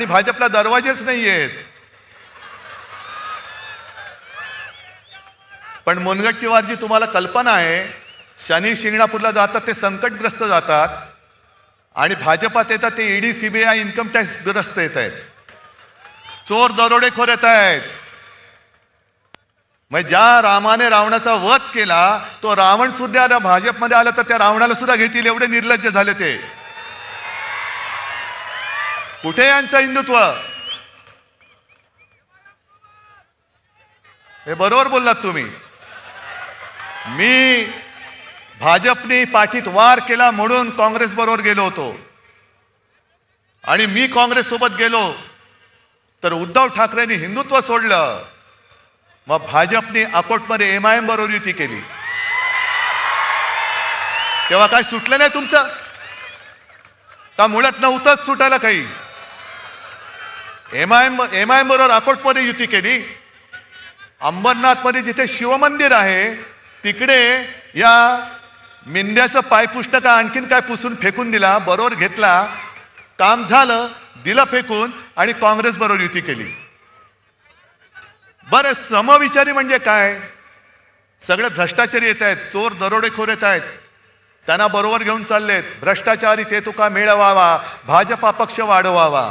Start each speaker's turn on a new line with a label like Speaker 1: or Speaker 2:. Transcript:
Speaker 1: भाजपला दरवाजेच नाहीयेत. पण मुनगंटीवारजी तुम्हाला कल्पना आहे, शनी शिंगणापूरला जातात ते संकटग्रस्त जातात आणि भाजपात येतात ते ईडी सीबीआय इन्कम टॅक्स ग्रस्त येत आहेत, चोर दरोडेखोर येत आहेत. मग ज्या रामाने रावणाचा वध केला तो रावण सुद्धा भाजपमध्ये आला तर त्या रावणाला सुद्धा घेतील, एवढे निर्लज्ज झाले ते. कुठे यांचं हिंदुत्व? हे बरोबर बोललात तुम्ही. मी भाजपने पाठीत वार केला म्हणून काँग्रेस बरोबर गेलो होतो आणि मी काँग्रेस सोबत गेलो तर उद्धव ठाकरेंनी हिंदुत्व सोडलं. मग भाजपने अकोटमध्ये MIM बरोबर युती केली. तेव्हा काय सुटलं नाही तुमचं का? मुळात नव्हतंच सुटायला काही. MIM बरोबर अकोटमध्ये युती केली. अंबरनाथमध्ये जिथे शिवमंदिर आहे तिकडे या मिंद्याचं पायपुष्ट का आणखीन काय पुसून फेकून दिला, बरोबर घेतला, काम झालं, दिलं फेकून आणि काँग्रेस बरोबर युती केली. बरं, समविचारी म्हणजे काय? सगळे भ्रष्टाचारी येत आहेत, चोर दरोडेखोर येत आहेत, त्यांना बरोबर घेऊन चाललेत. भ्रष्टाचारी ते तुका मिळवावा, भाजपा पक्ष वाढवावा.